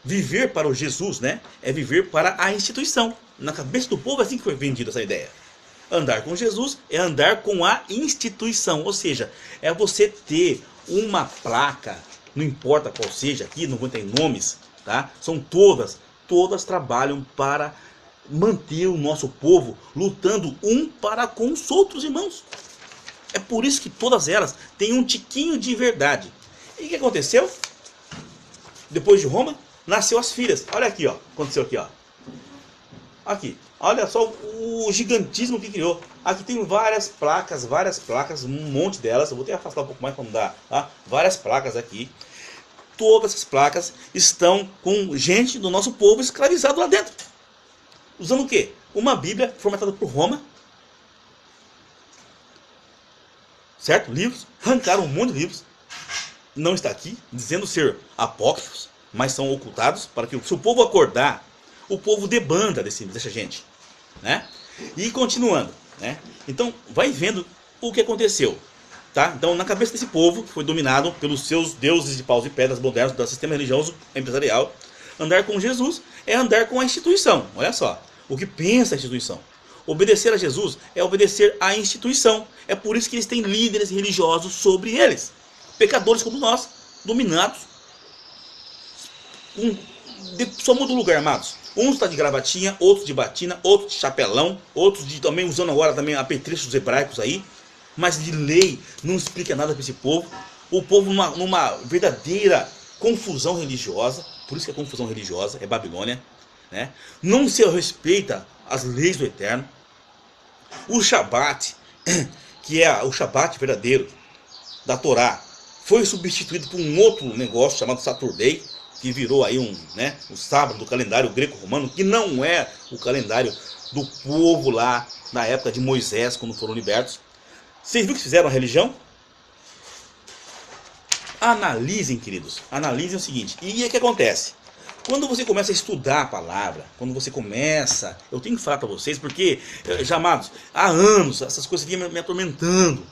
Viver para o Jesus, né, é viver para a instituição. Na cabeça do povo é assim que foi vendida essa ideia. Andar com Jesus é andar com a instituição, ou seja, é você ter uma placa, não importa qual seja, aqui não vou ter nomes, tá? São todas trabalham para manter o nosso povo lutando um para com os outros irmãos. É por isso que todas elas têm um tiquinho de verdade. E o que aconteceu? Depois de Roma, nasceu as filhas. Olha aqui, ó, aconteceu aqui, ó. Aqui, olha só o gigantismo que criou. Aqui tem várias placas, um monte delas. Eu vou ter que afastar um pouco mais para não dar, tá? Várias placas aqui. Todas essas placas estão com gente do nosso povo escravizado lá dentro. Usando o quê? Uma Bíblia formatada por Roma. Certo? Livros. Arrancaram um monte de livros. Não está aqui, dizendo ser apócrifos, mas são ocultados para que, se o povo acordar, o povo debanda dessa gente, né? E continuando, né? Então, vai vendo o que aconteceu, tá? Então, na cabeça desse povo, que foi dominado pelos seus deuses de paus e pedras modernos do sistema religioso empresarial, andar com Jesus é andar com a instituição. Olha só, o que pensa a instituição. Obedecer a Jesus é obedecer à instituição. É por isso que eles têm líderes religiosos sobre eles. Pecadores como nós, dominados. Só muda o lugar, amados. Uns está de gravatinha, outros de batina, outros de chapelão, outros também usando agora também apetrechos hebraicos aí. Mas de lei não explica nada para esse povo. O povo numa verdadeira confusão religiosa. Por isso que é confusão religiosa, é Babilônia, né? Não se respeita as leis do Eterno. O Shabat, que é o Shabat verdadeiro da Torá, foi substituído por um outro negócio chamado Saturday, que virou aí o sábado do calendário greco-romano, que não é o calendário do povo lá na época de Moisés, quando foram libertos. Vocês viram que fizeram a religião? Analisem, queridos. Analisem o seguinte. E o que acontece? Quando você começa a estudar a palavra, quando você começa... Eu tenho que falar para vocês, porque, já amados, há anos essas coisas vinham me atormentando.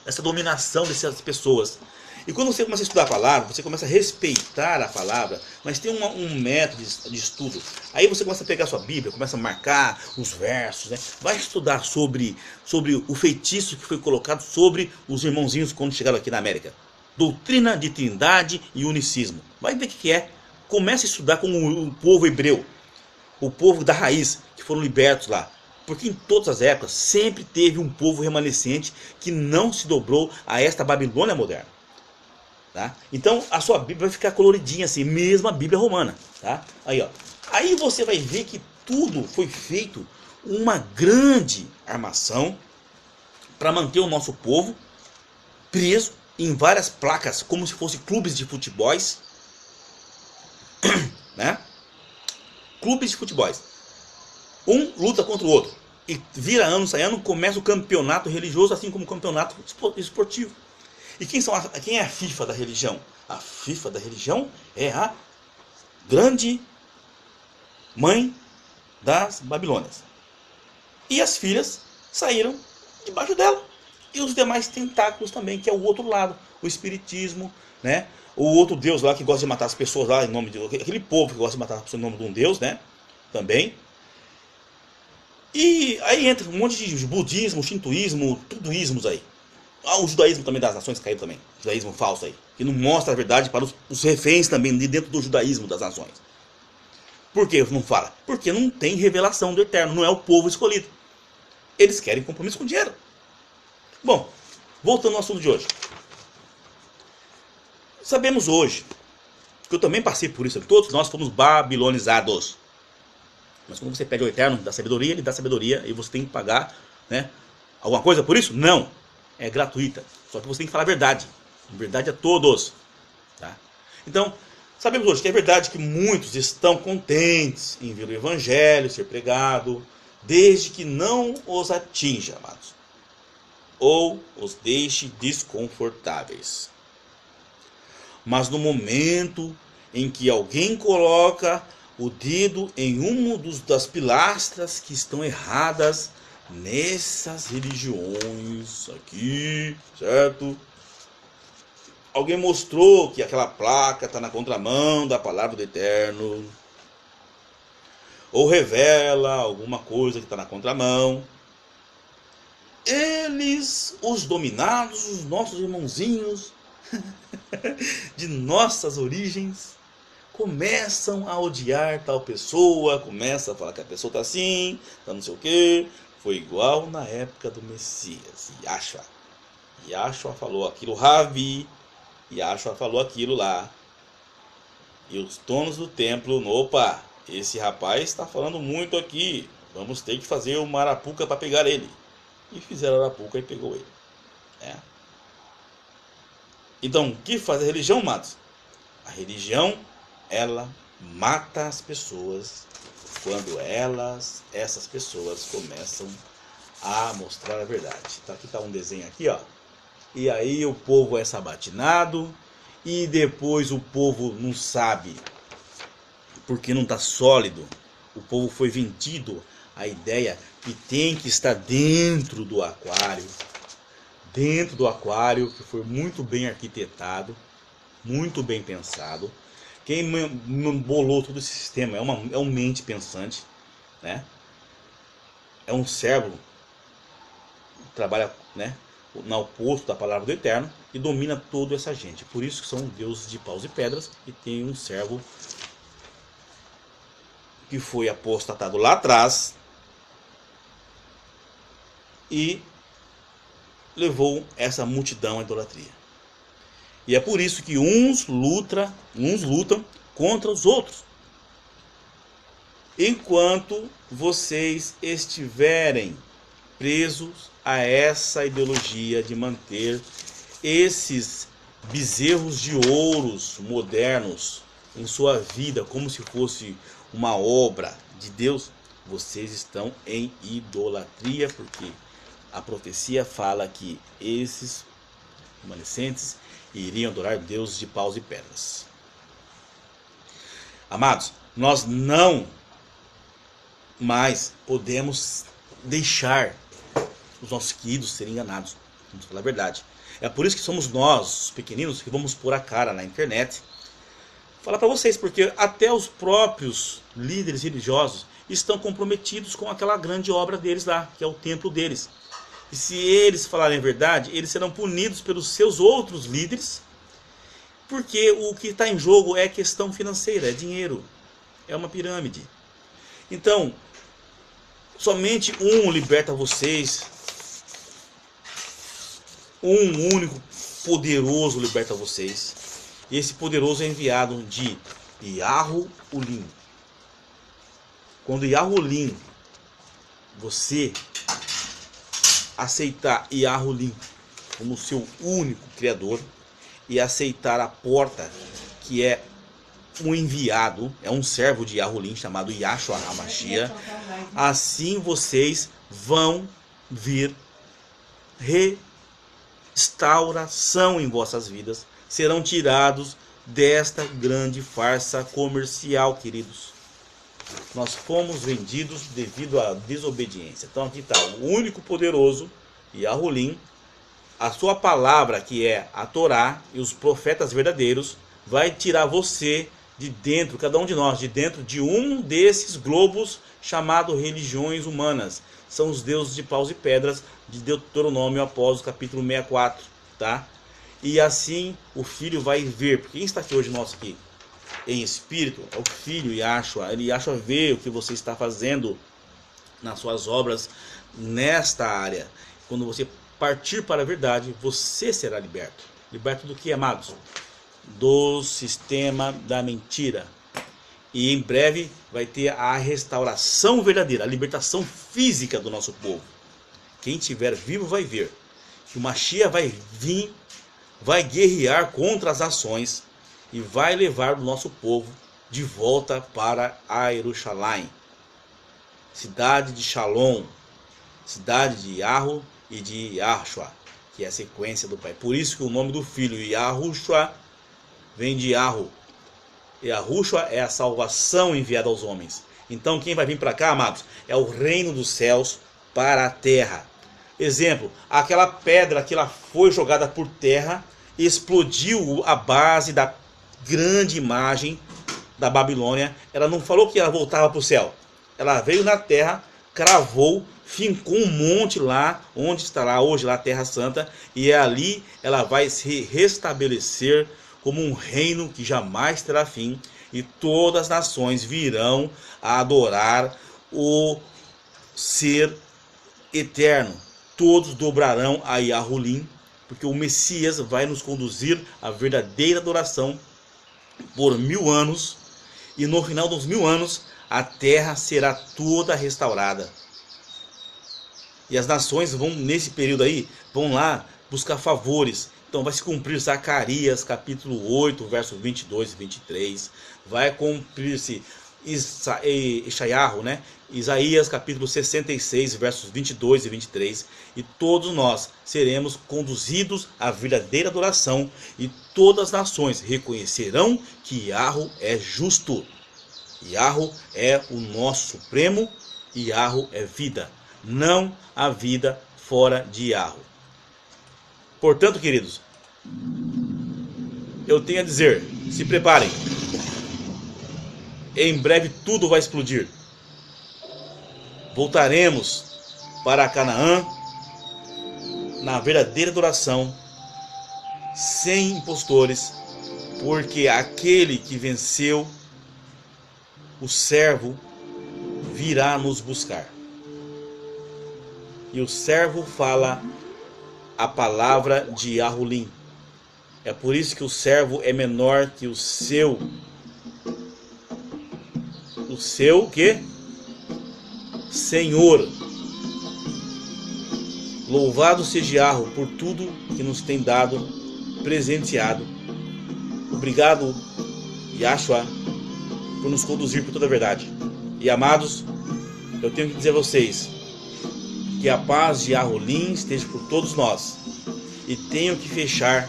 Essa dominação dessas pessoas. E quando você começa a estudar a palavra, você começa a respeitar a palavra, mas tem um método de estudo. Aí você começa a pegar a sua Bíblia, começa a marcar os versos, né? Vai estudar sobre o feitiço que foi colocado sobre os irmãozinhos quando chegaram aqui na América. Doutrina de Trindade e Unicismo. Vai ver o que é. Comece a estudar com o povo hebreu, o povo da raiz, que foram libertos lá. Porque em todas as épocas sempre teve um povo remanescente que não se dobrou a esta Babilônia moderna. Tá? Então a sua Bíblia vai ficar coloridinha assim, mesmo a Bíblia romana. Tá? Aí, ó. Aí você vai ver que tudo foi feito uma grande armação para manter o nosso povo preso em várias placas, como se fossem clubes de futebol, né? Clubes de futebol. Um luta contra o outro. E vira ano, sai ano, começa o campeonato religioso, assim como o campeonato esportivo. E quem é a FIFA da religião? A FIFA da religião é a grande mãe das Babilônias. E as filhas saíram debaixo dela. E os demais tentáculos também, que é o outro lado. O espiritismo, né? O outro deus lá que gosta de matar as pessoas lá em nome de... Aquele povo que gosta de matar as pessoas em nome de um deus, né? Também. E aí entra um monte de budismo, shintoísmo, tudo ismos aí. O judaísmo também das nações caiu também. O judaísmo falso aí. Que não mostra a verdade para os reféns também de dentro do judaísmo das nações. Por que não fala? Porque não tem revelação do Eterno. Não é o povo escolhido. Eles querem compromisso com dinheiro. Bom, voltando ao assunto de hoje. Sabemos hoje, que eu também passei por isso, todos nós fomos babilonizados. Mas quando você pede ao Eterno da sabedoria, ele dá sabedoria e você tem que pagar, né, alguma coisa por isso? Não, é gratuita. Só que você tem que falar a verdade. A verdade a todos. Tá? Então, Sabemos hoje que é verdade que muitos estão contentes em ver o evangelho ser pregado, desde que não os atinja, amados, ou os deixe desconfortáveis. Mas no momento em que alguém coloca o dedo em uma das pilastras que estão erradas nessas religiões aqui, certo? Alguém mostrou que aquela placa está na contramão da palavra do Eterno, ou revela alguma coisa que está na contramão. Eles, os dominados, os nossos irmãozinhos de nossas origens, começam a odiar tal pessoa, começam a falar que a pessoa está assim, está não sei o que. Foi igual na época do Messias, Yahshua. Yahshua falou aquilo, Ravi, Yahshua falou aquilo lá. E os donos do templo, opa, esse rapaz está falando muito aqui, vamos ter que fazer uma arapuca para pegar ele. E fizeram a arapuca e pegou ele. Então, o que faz a religião, amados? A religião, ela mata as pessoas quando essas pessoas começam a mostrar a verdade. Aqui está um desenho aqui, ó. E aí o povo é sabatinado e depois o povo não sabe porque não está sólido. O povo foi vendido a ideia que tem que estar dentro do aquário. Dentro do aquário, que foi muito bem arquitetado, muito bem pensado. Quem bolou todo esse sistema é um mente pensante, né? É um servo que trabalha, né, no oposto da palavra do Eterno e domina toda essa gente. Por isso que são deuses de paus e pedras e tem um servo que foi apostatado lá atrás e levou essa multidão à idolatria. E é por isso que uns lutam contra os outros. Enquanto vocês estiverem presos a essa ideologia de manter esses bezerros de ouros modernos em sua vida como se fosse uma obra de Deus, vocês estão em idolatria, porque a profecia fala que esses remanescentes iriam adorar deuses de paus e pedras. Amados, nós não mais podemos deixar os nossos queridos serem enganados. Vamos falar a verdade. É por isso que somos nós, os pequeninos, que vamos pôr a cara na internet. Falar para vocês, porque até os próprios líderes religiosos estão comprometidos com aquela grande obra deles lá, que é o templo deles. E se eles falarem a verdade, eles serão punidos pelos seus outros líderes, porque o que está em jogo é questão financeira, é dinheiro, é uma pirâmide. Então, somente um liberta vocês, um único poderoso liberta vocês. E esse poderoso é enviado de Yahulim. Quando Yahulim, você aceitar Yahulim como seu único criador e aceitar a porta, que é um enviado, é um servo de Yahulim chamado Yahshua HaMashiach, assim vocês vão vir restauração em vossas vidas, serão tirados desta grande farsa comercial, queridos. Nós fomos vendidos devido à desobediência. Então aqui está o único poderoso, Yahulim, a sua palavra, que é a Torá, e os profetas verdadeiros, vai tirar você de dentro, cada um de nós, de dentro de um desses globos chamado religiões humanas. São os deuses de paus e pedras de Deuteronômio após o capítulo 64, tá? E assim o Filho vai ver, porque quem está aqui hoje nosso aqui em espírito é o Filho Yahshua. Ele Yahshua vê o que você está fazendo nas suas obras nesta área. Quando você partir para a verdade, você será liberto. Liberto do que, amados? Do sistema da mentira. E em breve vai ter a restauração verdadeira, a libertação física do nosso povo. Quem estiver vivo vai ver que o Mashiach vai vir, vai guerrear contra as ações e vai levar o nosso povo de volta para Jerusalém, cidade de Shalom, cidade de Yahu e de Yahshua, que é a sequência do pai. Por isso que o nome do filho Yahushua vem de Yahu. Yahushua é a salvação enviada aos homens. Então quem vai vir para cá, amados, é o reino dos céus para a terra. Exemplo, aquela pedra que ela foi jogada por terra, explodiu a base da grande imagem da Babilônia. Ela não falou que ela voltava para o céu. Ela veio na terra, cravou, fincou um monte lá, onde está lá hoje lá a Terra Santa, e ali ela vai se restabelecer como um reino que jamais terá fim, e todas as nações virão a adorar o ser eterno. Todos dobrarão a Yahulim, porque o Messias vai nos conduzir à verdadeira adoração por 1000 anos, e no final dos 1000 anos a terra será toda restaurada. E as nações vão, nesse período aí, vão lá buscar favores. Então vai se cumprir Zacarias capítulo 8, versos 22 e 23. Vai cumprir-se Isaías capítulo 66, versos 22 e 23. E todos nós seremos conduzidos à verdadeira adoração. E todas as nações reconhecerão que Yahu é justo. Yahu é o nosso supremo. E Yahu é vida. Não há vida fora de Yahu. Portanto, queridos, eu tenho a dizer, se preparem. Em breve tudo vai explodir. Voltaremos para Canaã na verdadeira adoração, sem impostores, porque aquele que venceu, o servo, virá nos buscar. E o servo fala a palavra de Yahulim. É por isso que o servo é menor que o seu que? Senhor. Louvado seja Yahu por tudo que nos tem dado, presenteado. Obrigado, Yahshua, por nos conduzir por toda a verdade. E amados, eu tenho que dizer a vocês que a paz de Yahulim esteja por todos nós. E tenho que fechar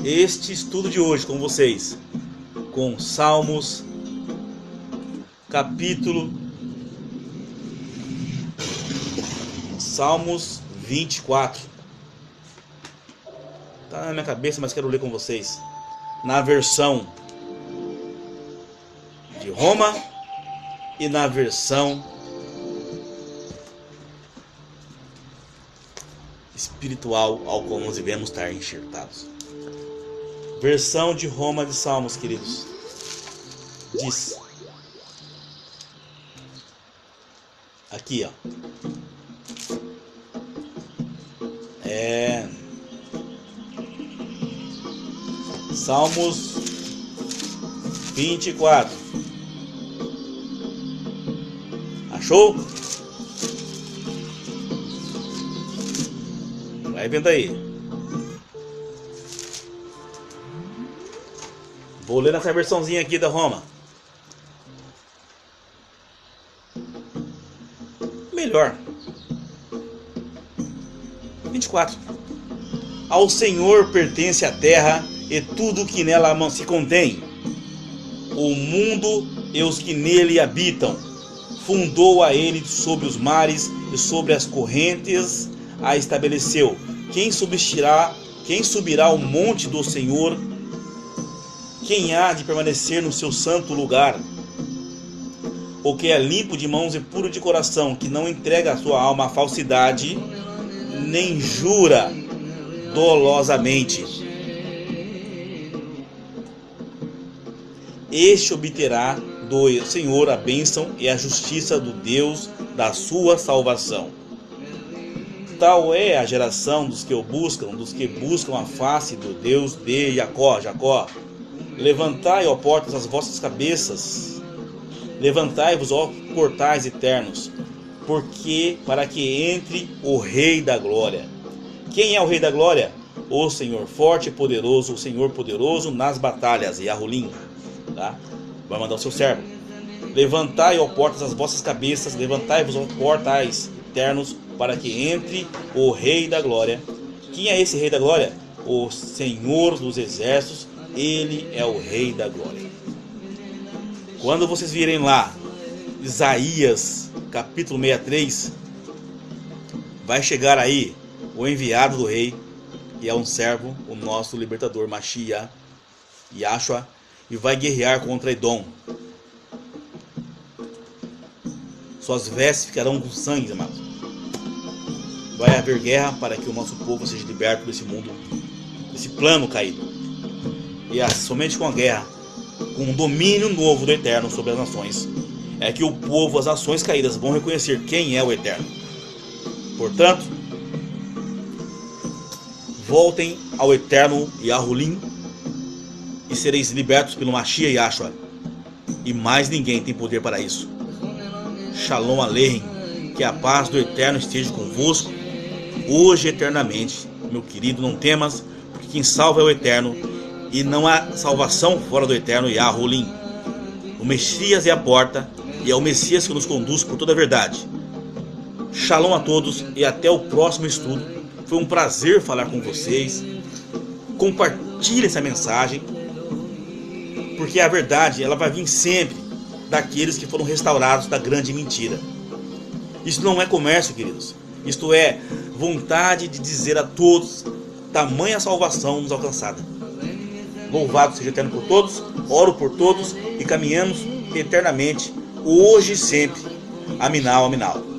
este estudo de hoje com vocês com Salmos capítulo 24. Tá na minha cabeça, mas quero ler com vocês na versão de Roma e na versão espiritual ao qual nós devemos estar enxertados. Versão de Roma de Salmos, queridos, diz aqui, ó, Salmos 24. Achou? Vai vendo aí. Vou ler nessa versãozinha aqui da Roma. Melhor. 24. Ao Senhor pertence a terra e tudo que nela se contém, o mundo e os que nele habitam. Fundou a ele sobre os mares e sobre as correntes a estabeleceu. Quem subirá ao monte do Senhor? Quem há de permanecer no seu santo lugar? O que é limpo de mãos e puro de coração, que não entrega a sua alma à falsidade, nem jura dolosamente. Este obterá do Senhor a bênção e a justiça do Deus da sua salvação. Tal é a geração dos que o buscam, dos que buscam a face do Deus de Jacó. Levantai, ó portas, as vossas cabeças. Levantai-vos, ó portais eternos, para que entre o Rei da Glória. Quem é o Rei da Glória? o Senhor forte e poderoso, o Senhor poderoso nas batalhas, Yahulim, tá? Vai mandar o seu servo. Levantai, ó portas, as vossas cabeças, levantai-vos, ó portais eternos, para que entre o Rei da Glória. Quem é esse Rei da Glória? O Senhor dos Exércitos, ele é o Rei da Glória. Quando vocês virem lá, Isaías, capítulo 63, vai chegar aí o enviado do rei, que é um servo, o nosso libertador, Mashiach, Yahshua, e vai guerrear contra Edom. Suas vestes ficarão com sangue, amados. Vai haver guerra para que o nosso povo seja liberto desse mundo, desse plano caído. E somente com a guerra, com um domínio novo do Eterno sobre as nações, é que o povo, as nações caídas, vão reconhecer quem é o Eterno. Portanto, voltem ao Eterno Yahulim e sereis libertos pelo Mashiach Yahshua. E mais ninguém tem poder para isso. Shalom Aleichem, que a paz do Eterno esteja convosco, hoje e eternamente. Meu querido, não temas, porque quem salva é o Eterno, e não há salvação fora do Eterno Yahulim. O Messias é a porta, e é o Messias que nos conduz por toda a verdade. Shalom a todos e até o próximo estudo. Foi um prazer falar com vocês. Compartilhe essa mensagem, porque a verdade, ela vai vir sempre daqueles que foram restaurados da grande mentira. Isso não é comércio, queridos. Isto é vontade de dizer a todos tamanha salvação nos alcançada. Louvado seja o Eterno por todos, oro por todos e caminhamos eternamente, hoje e sempre. Aminal, aminal.